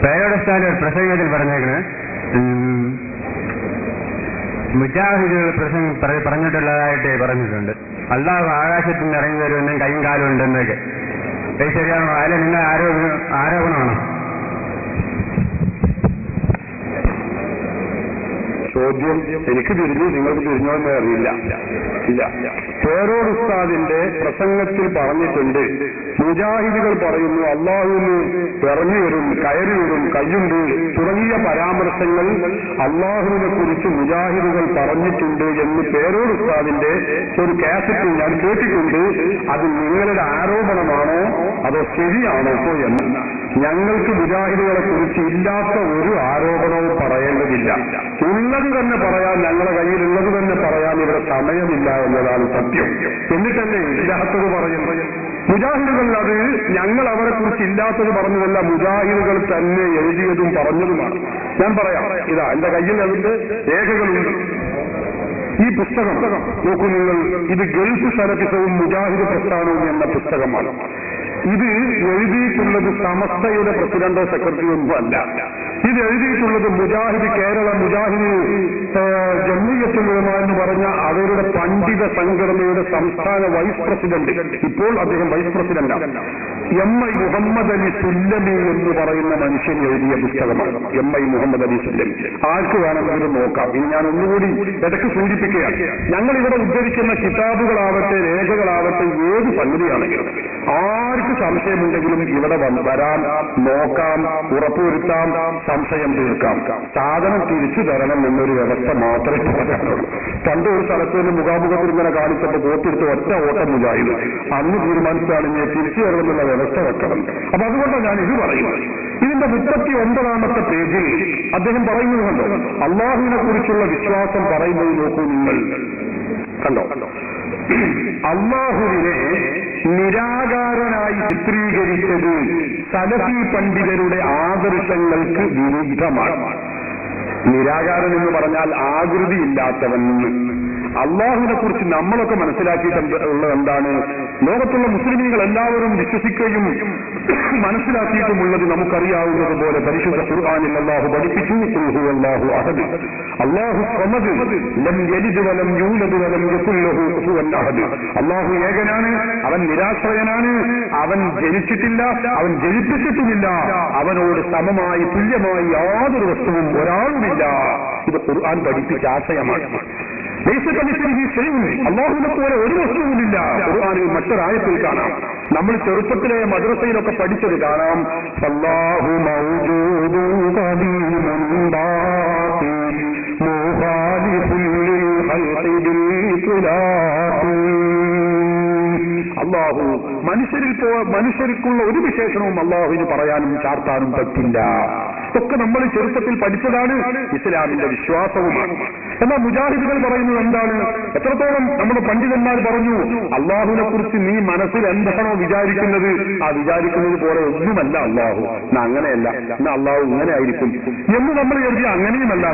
പേരോടസ്ഥാന പ്രസംഗത്തിൽ പറഞ്ഞേക്കണ് മുജാഹിദുകൾ പറഞ്ഞിട്ടുള്ളതായിട്ട് പറഞ്ഞിട്ടുണ്ട്. അള്ളാഹു ആകാശത്തിൽ നിന്ന് ഇറങ്ങി വരുമെന്നും കൈയും കാലും ഉണ്ടെന്നൊക്കെ. ഇത് ശരിയാണോ? അതിൽ നിങ്ങൾ ആരോപണമാണോ? ചോദ്യം എനിക്ക് തിരിഞ്ഞു, നിങ്ങൾക്ക് തിരിഞ്ഞോ എന്ന് അറിയില്ല. ഇല്ല, പേരോട് ഉസ്താദിന്റെ പ്രസംഗത്തിൽ പറഞ്ഞിട്ടുണ്ട്, മുജാഹിദുകൾ പറയുന്നു അള്ളാഹുവിന് ഇറങ്ങി വരും, കയറി വരും, കയ്യുണ്ട് തുടങ്ങിയ പരാമർശങ്ങൾ അള്ളാഹുവിനെ കുറിച്ച് മുജാഹിദുകൾ പറഞ്ഞിട്ടുണ്ട് എന്ന് പേരോട് ഉസ്താദിന്റെ ഒരു കാസറ്റ് ഞാൻ കേട്ടിട്ടുണ്ട്. അത് നിങ്ങളുടെ ആരോപണമാണോ അതോ ശരിയാണോ എന്ന്. ഞങ്ങൾക്ക് മുജാഹിദുകളെ കുറിച്ച് ഇല്ലാത്ത ഒരു ആരോപണവും പറയേണ്ടതില്ല. ഉള്ളത് തന്നെ പറയാൻ, ഞങ്ങളുടെ കയ്യിലുള്ളത് തന്നെ പറയാൻ ഇവിടെ സമയമില്ല എന്നതാണ് സത്യം. എന്നിട്ടല്ലേ ഇല്ലാത്തത് പറയുന്നത്? മുജാഹിദുകൾ അത് ഞങ്ങൾ അവരെ കുറിച്ച് ഇല്ലാത്തത് പറഞ്ഞതല്ല, മുജാഹിദുകൾ തന്നെ എഴുതിയതും പറഞ്ഞതുമാണ്. ഞാൻ പറയാം, ഇതാ എന്റെ കയ്യിൽ അതിന്റെ രേഖകളുണ്ട്. ഈ പുസ്തകം നോക്കൂ നിങ്ങൾ, ഇത് ഗൾഫ് സലഫിസവും മുജാഹിദ് പ്രസ്ഥാനവും എന്ന പുസ്തകമാണ്. ഇത് എഴുതിയിട്ടുള്ളത് സമസ്തയുടെ പ്രസിഡന്റോ സെക്രട്ടറിയോ ഒന്നും അല്ല. ഇത് എഴുതിയിട്ടുള്ളത് മുജാഹിദ് കേരള മുജാഹിദ് ജംഇയ്യത്തുൽ ഉലമ എന്ന് പറഞ്ഞ അവരുടെ പണ്ഡിത സംഘടനയുടെ സംസ്ഥാന വൈസ് പ്രസിഡന്റ്, ഇപ്പോൾ അദ്ദേഹം വൈസ് പ്രസിഡന്റാണ്, എം.ഐ. മുഹമ്മദ് അലി സുല്ലമി എന്ന് പറയുന്ന മനുഷ്യൻ എഴുതിയ പുസ്തകമാണ്. എം.ഐ. മുഹമ്മദ് അലി സുല്ലമി. ആർക്ക് വേണമെങ്കിലും നോക്കാം. ഇനി ഞാൻ ഒന്നുകൂടി ഇടയ്ക്ക് സൂചിപ്പിക്കുകയാണ്, ഞങ്ങൾ ഇവിടെ ഉദ്ധരിക്കുന്ന കിതാബുകളാവട്ടെ രേഖകളാവട്ടെ ഏത് സംഗതിയാണെങ്കിലും ആർക്ക് സംശയമുണ്ടെങ്കിലും ഇവിടെ വരാം, നോക്കാം, ഉറപ്പുവരുത്താം, സംശയം തീർക്കാം. സാധനം തിരിച്ചു തരണം എന്നൊരു വ്യവസ്ഥ മാത്രമേ പറയാനുള്ളൂ. പണ്ട് ഒരു സ്ഥലത്ത് നിന്ന് മുഖാമുഖത്തിൽ ഇങ്ങനെ കാണിച്ചപ്പോൾ പോത്തെടുത്ത് ഒറ്റ ഓട്ടം മുജാഹിദ് അന്ന് തീരുമാനിച്ചാണ് ഞാൻ തിരിച്ചു തരണമെന്നുള്ള വ്യവസ്ഥ വെക്കണം. അപ്പൊ അതുകൊണ്ടാണ് ഞാൻ ഇത് പറയുന്നത്. ഇതിന്റെ 39-ാമത്തെ പേജിൽ അദ്ദേഹം പറയുന്നുണ്ട്, അള്ളാഹുവിനെ കുറിച്ചുള്ള വിശ്വാസം പറയുന്നത് നോക്കൂ നിങ്ങൾ. കണ്ടോ, അള്ളാഹുവിനെ നിരാകാരനായി ചിത്രീകരിച്ചത് സലഫി പണ്ഡിതരുടെ ആദർശങ്ങൾക്ക് വിരുദ്ധമാണ്. നിരാകാരൻ എന്ന് പറഞ്ഞാൽ ആകൃതിയില്ലാത്തവൻ. അള്ളാഹുവിനെ കുറിച്ച് നമ്മളൊക്കെ മനസ്സിലാക്കിയിട്ടുള്ളത് എന്താണ്? ലോകത്തുള്ള മുസ്ലിമീങ്ങൾ എല്ലാവരും വിശ്വസിക്കുകയും മനസ്സിലാക്കിയിട്ടുമുള്ളത് നമുക്കറിയാവുന്നത് പോലെ പരിശുദ്ധ ഖുർആനിൽ അല്ലാഹു പഠിപ്പിച്ചു, ഖുൽ ഹുവല്ലാഹു അഹദ്, അല്ലാഹു സമദ്, ലം യലിദ് വലം യൂലദ് വലം യകുൽ ലഹു കുഫുവൻ അഹദ്. അല്ലാഹു ഏകനാണ്, അവൻ നിരാശ്രയനാണ്, അവൻ ജനിച്ചിട്ടില്ല, അവൻ ജനിപ്പിച്ചിട്ടുമില്ല, അവനോട് സമമായി തുല്യമായി യാതൊരു വസ്തുവും ഒരാളുമില്ല. ഇത് ഖുർആൻ പഠിപ്പിച്ച ആശയമാണ്. അള്ളാഹുവിനെ പോലെ ഒരു വസ്തുവുമില്ല. ഖുർആനിൽ മറ്റൊരായത്തിൽ കാണാം, നമ്മൾ ചെറുപ്പത്തിലെ മദ്രസയിലൊക്കെ പഠിച്ചത് കാണാം, അല്ലാഹു മൗജൂദുൻ ഖദീമുൻ ബാഖി മുഖാലിഫുൻ ലിൽ ഖൽഖി ബിൽ ഇത്ലാഖ്. അള്ളാഹു മനുഷ്യർക്കുള്ള ഒരു വിശേഷണവും അള്ളാഹുവിന് പറയാനും ചാർത്താനും പറ്റില്ല. ഇതൊക്കെ നമ്മൾ ചെറുപ്പത്തിൽ പഠിച്ചതാണ്, ഇസ്ലാമിന്റെ വിശ്വാസവുമാണ്. എന്നാൽ മുജാഹിദുകൾ പറയുന്നത് എന്താണ്? എത്രത്തോളം നമ്മുടെ പണ്ഡിതന്മാർ പറഞ്ഞു, അള്ളാഹുവിനെ കുറിച്ച് നീ മനസ്സിൽ എന്താണോ വിചാരിക്കുന്നത് ആ വിചാരിക്കുന്നത് പോലെ ഒന്നുമല്ല അള്ളാഹു. അങ്ങനെയല്ല, എന്നാ അള്ളാഹു ഇങ്ങനെ ആയിരിക്കും എന്ന് നമ്മൾ കരുതി അങ്ങനെയുമല്ല.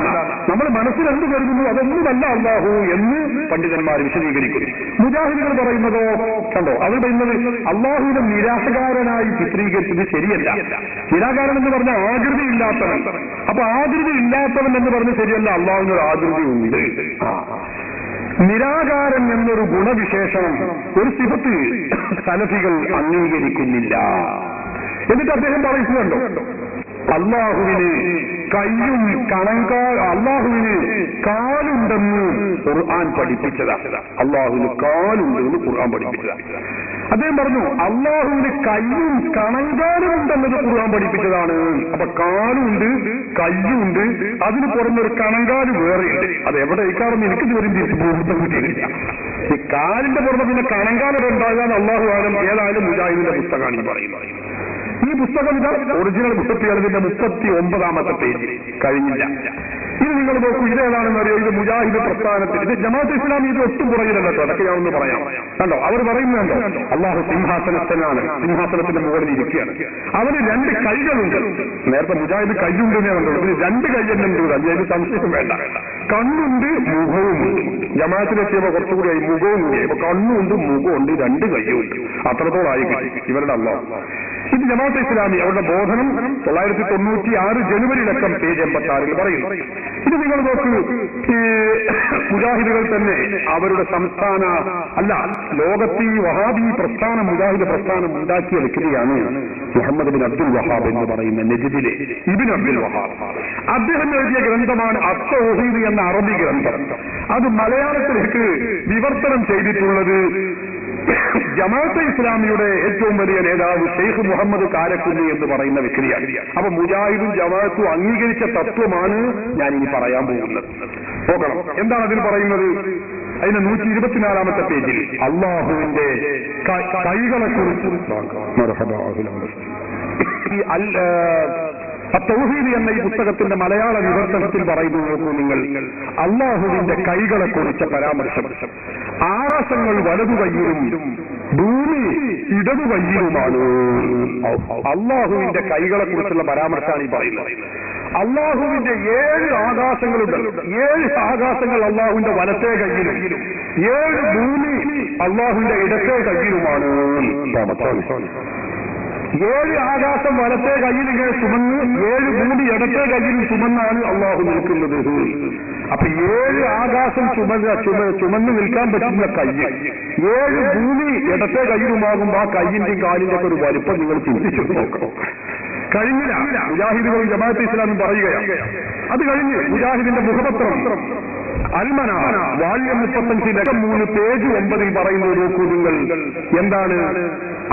നമ്മൾ മനസ്സിൽ എന്ത് കരുതുന്നു അതൊന്നുമല്ല അള്ളാഹു എന്ന് പണ്ഡിതന്മാർ വിശദീകരിക്കുന്നു. മുജാഹിദുകൾ പറയുന്നതോ കണ്ടോ, അവർ പറയുന്നത് അള്ളാഹുവിനെ നിരാകാരനായി ചിത്രീകരിച്ചത് ശരിയല്ല. നിരാകാരൻ എന്ന് പറഞ്ഞാൽ ആകൃതി ഇല്ലാത്തവൻ. അപ്പൊ ആകൃതി ഇല്ലാത്തവൻ എന്ന് പറഞ്ഞ് ശരിയല്ല, അള്ളാഹുവിനൊരു ആകൃതി ഉണ്ട്. നിരാകാരൻ എന്നൊരു ഗുണവിശേഷണം, ഒരു സിഫത്ത് സലഫികൾ അംഗീകരിക്കുന്നില്ല. എന്നിട്ട് അദ്ദേഹം പറയുന്നുണ്ടോ, അള്ളാഹുവിന് കയ്യും അള്ളാഹുവിന് കാലുണ്ടെന്ന് ഖുർആൻ പഠിപ്പിച്ചതാണ്. അള്ളാഹുവിന് കാലുണ്ടെന്ന് ഖുർആൻ പഠിപ്പിച്ചതാണ്. അദ്ദേഹം പറഞ്ഞു അള്ളാഹുവിന് കയ്യും കണങ്കാലും ഉണ്ടെന്നത് ഖുർആൻ പഠിപ്പിച്ചതാണ്. അപ്പൊ കാലുണ്ട്, കയ്യുണ്ട്, അതിന് പുറമൊരു കണങ്കാല് വേറെയുണ്ട്. അത് എവിടെ ഇക്കാണെന്ന് എനിക്ക് ഇതുവരെയും തിരിച്ചു പോകുന്നില്ല. ഈ കാലിന്റെ പുറമെ പിന്നെ കണങ്കാലം ഉണ്ടാകാൻ അള്ളാഹു ആലം. ഏതായാലും മുജാഹിദിന്റെ പുസ്തകമാണ് ഈ പറയുന്നത്. ഈ പുസ്തകം ഇതാ ഒറിജിനൽ 37-ന്റെ 39-ാമത്തെ പേജ് കഴിഞ്ഞില്ല. ഇത് നിങ്ങൾ നോക്കൂ, ഇതേതാണെന്ന് അറിയോ? ഇത് മുജാഹിദ് പ്രസ്ഥാനത്തിൽ, ഇത് ജമാഅത്ത് ഇസ്ലാമി ഇത് ഒട്ടും പുറകിലല്ലോ. അതൊക്കെ ഞാൻ ഒന്ന് പറയാം. കണ്ടോ, അവർ പറയുന്നുണ്ടോ അള്ളാഹു സിംഹാസനത്തിനാണ്, സിംഹാസനത്തിന്റെ മുകളിൽ ഇരിക്കുകയാണ്, അവന് 2 കൈകളുണ്ട്. നേരത്തെ മുജാഹിദ് കൈയുണ്ടെന്നേ കണ്ടോ, ഇതിന് 2 കൈയുണ്ട്. അതിന് സംശയം വേണ്ട. കണ്ണുണ്ട് മുഖവുമുണ്ട്. ജമാഅത്തിലെത്തിയപ്പോ കുറച്ചുകൂടിയായി മുഖവും കൂടിയായി. ഇപ്പൊ കണ്ണുണ്ട് മുഖമുണ്ട് രണ്ട് കയ്യുമുണ്ട്. അത്രത്തോളായി ഇവരുടെ അല്ലാഹ്. ഇത് ജമാഅത്തെ ഇസ്ലാമി അവരുടെ ബോധനം 996 ജനുവരിയിലക്കം പേജ് 86 പറയുന്നു. ഇത് നിങ്ങൾ നോക്കൂ, മുജാഹിദുകൾ തന്നെ അവരുടെ സംസ്ഥാന അല്ല ലോകത്ത് ഈ വഹാബി പ്രസ്ഥാനം മുജാഹിദ് പ്രസ്ഥാനം ഉണ്ടാക്കിയെടുക്കുകയാണ് മുഹമ്മദ് ബിൻ അബ്ദുൽ വഹാബ് എന്ന് പറയുന്ന നജിദിലെ ഇബ്നു അബ്ദുൽ വഹാബ്. അദ്ദേഹം എഴുതിയ ഗ്രന്ഥമാണ് അത്തൗഹീദ് എന്ന അറബി ഗ്രന്ഥം. അത് മലയാളത്തിലേക്ക് വിവർത്തനം ചെയ്തിട്ടുള്ളത് ജമാഅത്തെ ഇസ്ലാമിയുടെ ഏറ്റവും വലിയ നേതാവ് ഷെയ്ഖ് മുഹമ്മദ് കാരക്കുന്ന് എന്ന് പറയുന്ന വ്യക്തിയാണ്. അപ്പൊ മുജാഹിദും ജമാഅത്തും അംഗീകരിച്ച തത്വമാണ് ഞാൻ ഇനി പറയാൻ പോകുന്നത്. നോക്കണം എന്താണ് അതിൽ പറയുന്നത്. അതിന് 124-ാമത്തെ പേജിൽ അള്ളാഹുവിന്റെ കൈകളെ കുറിച്ച് തൗഹീദ് എന്ന ഈ പുസ്തകത്തിന്റെ മലയാള വിവർത്തനത്തിൽ പറയുന്നു. നോക്കൂ നിങ്ങൾ, അള്ളാഹുവിന്റെ കൈകളെ കുറിച്ച പരാമർശം. ആകാശങ്ങൾ വലതു കയ്യിലും ഭൂമി ഇടതു കയ്യിലുമാണ്. അള്ളാഹുവിന്റെ കൈകളെ കുറിച്ചുള്ള പരാമർശമാണ് ഈ പറയുന്നത്. അള്ളാഹുവിന്റെ 7 ആകാശങ്ങളുണ്ട്. 7 ആകാശങ്ങൾ അള്ളാഹുവിന്റെ വലത്തേ കയ്യിലും 7 ഭൂമി അള്ളാഹുവിന്റെ ഇടത്തേ കയ്യിലുമാണ്. 7 ആകാശം വലത്തേ കയ്യിൽ ഇങ്ങനെ ചുമന്ന് 7 ഭൂമി ഇടത്തേ കയ്യിൽ ചുമന്നാണ് അള്ളാഹു നിൽക്കുന്നത്. അപ്പൊ 7 ആകാശം ചുമന്ന് നിൽക്കാൻ പറ്റുന്ന കയ്യ് 7 ഭൂമി ഇടത്തേ കയ്യിലുമാകുമ്പോ ആ കയ്യിന്റെയും കാലിന്റെ ഒക്കെ ഒരു വലിപ്പം നിങ്ങൾ ചിന്തിച്ചു നോക്കണം. കഴിഞ്ഞില്ല. മുജാഹിദുകളും ജമാഅത്തെ ഇസ്ലാമും പറയുകയാണ്. അത് കഴിഞ്ഞ് മുജാഹിദിന്റെ മുഖപത്രം അൽമന വാള്യം 35 പേജ് 9 പറയുന്നത് നോക്കൂ നിങ്ങൾ. എന്താണ്?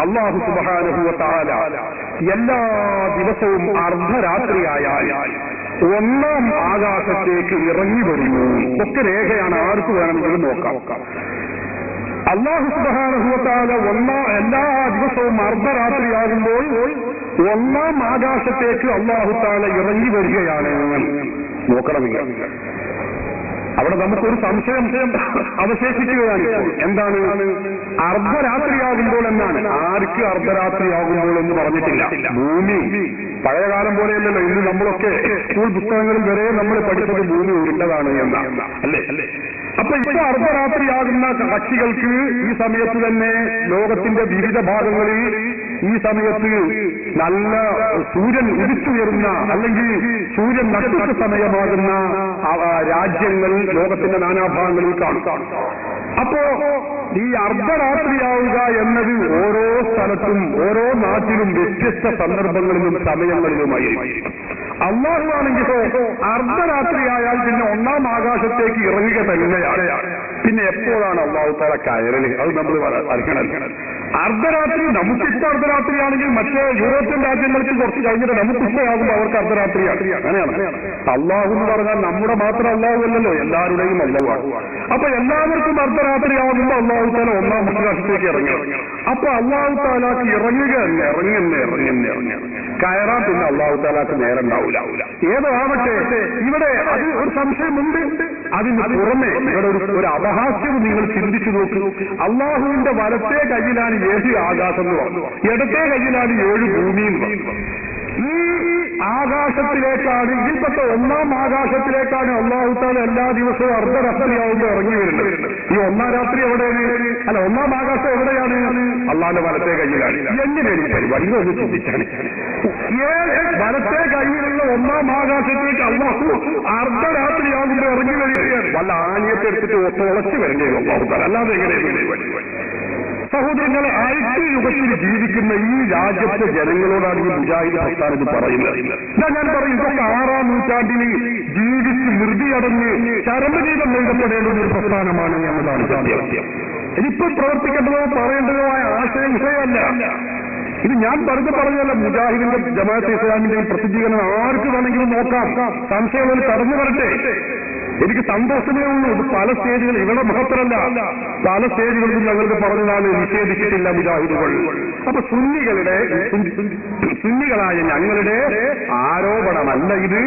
അല്ലാഹു സുബ്ഹാനഹു വ തആല എല്ലാ ദിവസവും അർദ്ധരാത്രിയായാൽ 1-ാം ആകാശത്തേക്ക് ഇറങ്ങി വരുന്നു. ഒക്കെ രേഖയാണ്, ആർക്ക് വേണമെങ്കിലും നോക്കാം. അല്ലാഹു സുബ്ഹാനഹു വ തആല എല്ലാ ദിവസവും അർദ്ധരാത്രിയാകുമ്പോൾ 1-ാം ആകാശത്തേക്ക് അല്ലാഹു തആല ഇറങ്ങി വരികയാണ്. നോക്കണമെങ്കിൽ അവിടെ നമുക്കൊരു സംശയം അവശേഷിക്കുകയാണ്. എന്താണ് അർദ്ധരാത്രിയാകുമ്പോൾ എന്നാണ്. ആർക്ക് അർദ്ധരാത്രിയാകുമ്പോൾ എന്ന് പറഞ്ഞിട്ടില്ല. ഭൂമി പഴയകാലം പോലെയല്ലല്ലോ. ഇന്ന് നമ്മളൊക്കെ സ്കൂൾ പുസ്തകങ്ങളിൽ വരെ നമ്മൾ പഠിച്ചത് ഭൂമി ഉരുണ്ടതാണ് എന്നാണ്, അല്ലേ? അപ്പൊ ഇപ്പൊ അർദ്ധരാത്രിയാകുന്ന കക്ഷികൾക്ക് ഈ സമയത്ത് തന്നെ ലോകത്തിന്റെ വിവിധ ഭാഗങ്ങളിൽ ഈ സമയത്ത് നല്ല സൂര്യൻ ഉദിച്ചുയരുന്ന അല്ലെങ്കിൽ സൂര്യൻ നട്ടുച്ച സമയമാകുന്ന രാജ്യങ്ങൾ ലോകത്തിന്റെ നാനാഭാഗങ്ങളിൽ കാണും. അപ്പോ ഈ അർദ്ധരാത്രിയാവുക എന്നത് ഓരോ സ്ഥലത്തും ഓരോ നാട്ടിലും വ്യത്യസ്ത സന്ദർഭങ്ങളിലും സമയങ്ങളിലുമായിരിക്കും. അല്ലാഹുവാണെങ്കിലോ അർദ്ധരാത്രിയായാൽ പിന്നെ 1-ാം ആകാശത്തേക്ക് ഇറങ്ങുക തന്നെയാണ്. പിന്നെ എപ്പോഴാണ് അല്ലാഹു തആല കയറല്? അത് നമ്മൾ അറിയണം. അർദ്ധരാത്രി നമുക്കിപ്പോ അർദ്ധരാത്രിയാണെങ്കിൽ മറ്റേ യൂറോപ്യൻ രാജ്യങ്ങൾക്ക് കുറച്ച് കഴിഞ്ഞിട്ട് നമുക്ക് ഇഷ്ടമാകുമ്പോൾ അവർക്ക് അർദ്ധരാത്രിയാണ്. അങ്ങനെയാണ്. അല്ലാഹു എന്ന് പറഞ്ഞാൽ നമ്മുടെ മാത്രം അല്ലാഹു അല്ലല്ലോ, എല്ലാവരുടെയും അല്ലാഹു. അപ്പൊ എല്ലാവർക്കും അർദ്ധരാത്രിയാകുമ്പോൾ അല്ലാഹു തആല 1-ാം ആകാശത്തേക്ക് ഇറങ്ങി. അപ്പൊ അല്ലാഹു തആലാക്ക് ഇറങ്ങുക ഇറങ്ങുന്ന കയറാൻ പിന്നെ അല്ലാഹു തആലാക്ക് നേരം ഉണ്ടാവില്ല. ഏതോ ആവട്ടെ, ഇവിടെ അത് ഒരു സംശയമുണ്ട്. അതിന് പുറമെ ഇവിടെ ഒരു അപഹാസ്യവും നിങ്ങൾ ചിന്തിച്ചു നോക്കൂ. അള്ളാഹുവിന്റെ വലത്തേ കയ്യിലാണ് 7 ആകാശം എന്ന് പറഞ്ഞു, ഇടത്തേ കയ്യിലാണ് 7 ഭൂമിയും. ഈ ആകാശത്തിലേക്കാണ് ഇതിൽപ്പെട്ട 1-ാം ആകാശത്തിലേക്കാണ് അല്ലാഹു തആല എല്ലാ ദിവസവും അർദ്ധരാത്രിയാവുമ്പോൾ ഇറങ്ങി വരുന്നത്. ഈ 1-ാം രാത്രി എവിടെയാണ്? അല്ല, 1-ാം ആകാശം എവിടെയാണ്? അള്ളാഹുവിന്റെ വലത്തേ കയ്യിലാണ്. എങ്ങനെയാണ് ഈ പരിപാടി? ഒന്ന് ചിന്തിച്ചാണ്. വലത്തേ കയ്യിലുള്ള 1-ാം ആകാശത്തേക്ക് അല്ലാഹു അർദ്ധരാത്രിയാകുമ്പോൾ ഇറങ്ങി വരികയാണ്. വല്ല ആനയത്തെ എടുത്തിട്ട് തുളച്ചു വരേണ്ടി വരും അല്ലാഹു തആല. അല്ലാതെ എങ്ങനെയാണ്? സഹോദരങ്ങളെ, ഐക്യ യുഗത്തിൽ ജീവിക്കുന്ന ഈ രാജ്യത്തെ ജനങ്ങളോടാണ് ഈ മുജാഹിദ് പ്രസ്ഥാനം പറയുന്നത്. ഞാൻ പറയും, ഇതൊക്കെ 6-ാം നൂറ്റാണ്ടിൽ ജീവിച്ച് മൃതിയടഞ്ഞ് ചരമജീവൻ എഴുതപ്പെടേണ്ട ഒരു പ്രസ്ഥാനമാണ് എന്നതാണ് സത്യം. ഇതിപ്പോൾ പ്രവർത്തിക്കേണ്ടതോ പറയേണ്ടതോ ആയ ആശയം വിഷയമല്ല. ഇത് ഞാൻ പറഞ്ഞല്ല. മുജാഹിദിന്റെ ജമാഅത്തെ ഇസ്ലാമിന്റെ പ്രസിദ്ധീകരണം ആർക്ക് വേണമെങ്കിലും നോക്കാം. സംശയങ്ങൾ കടന്നു വരട്ടെ. എനിക്ക് സന്തോഷമേ ഉള്ളൂ. ഇത് പല സ്റ്റേജുകൾ, ഇവിടെ മാത്രമല്ല പല സ്റ്റേജുകളിലും ഞങ്ങൾക്ക് പറഞ്ഞതാണ് നിഷേധിച്ചിട്ടില്ല മുജാഹിദുകൾ. അപ്പൊ സുന്നികളായ ഞങ്ങളുടെ ആരോപണമല്ല ഇത്.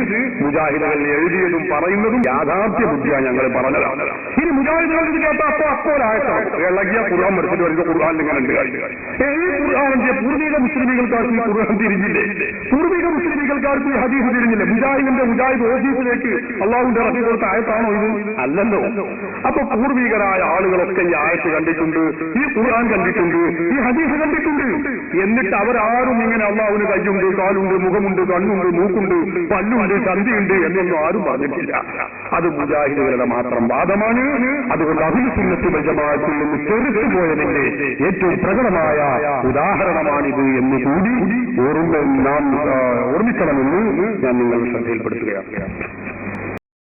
മുജാഹിദുകൾ എഴുതിയതും പറയുന്നതും യാഥാർത്ഥ്യ ബുദ്ധിയാണ് ഞങ്ങൾ പറഞ്ഞതാണ്. ഇനി മുജാഹിദുകൾ ഇത് കേട്ട അപ്പോഴായിട്ടോ ഇളകിയ ഖുർആൻ പഠിച്ചിട്ട് വരുന്ന ഖുർആൻ ഇങ്ങനെ ഉണ്ട്. ഈ ഖുർആൻ പൂർവിക മുസ്ലിമികൾക്കാർക്ക് ഈ ഖുർആൻ തിരിഞ്ഞില്ലേ? പൂർവിക മുസ്ലിമികൾ പൂർവികൾക്കാർക്കും ഈ ഹദീസ് തിരിഞ്ഞില്ല. മുജാഹിദ് ഓഫീസിലേക്ക് അള്ളാഹുവിന്റെ റസൂൽ കൊടുത്ത ആയത്താണോ ഇത്? അല്ലല്ലോ. അപ്പൊ പൂർവികരായ ആളുകളൊക്കെ ഈ ആയത്ത് കണ്ടിട്ടുണ്ട്, ഈ ഖുർആൻ കണ്ടിട്ടുണ്ട്, ഈ ഹദീസ് കണ്ടിട്ടുണ്ട്. എന്നിട്ട് അവരാരും ഇങ്ങനെ അള്ളാഹുവിന് കയ്യുണ്ട്, കാലുണ്ട്, മുഖമുണ്ട്, കണ്ണുണ്ട്, മൂക്കുണ്ട്, പല്ലുണ്ട്, ചന്തിയുണ്ട് എന്നൊന്നും ആരും പറഞ്ഞിട്ടില്ല. അത് മുജാഹിദുകളുടെ മാത്രം വാദമാണ്. അതുകൊണ്ട് അഹ്ലു സുന്നത്തി വൽ ജമാഅത്തിൽ നിന്ന് തെറിച്ചു പോയതിന്റെ ഏറ്റവും പ്രകടമായ ഉദാഹരണമാണിത് എന്ന് കൂടി നാം ഓർമ്മിക്കണമെന്ന് ഞാൻ നിങ്ങളുടെ ശ്രദ്ധയിൽപ്പെടുത്തുകയാണ്.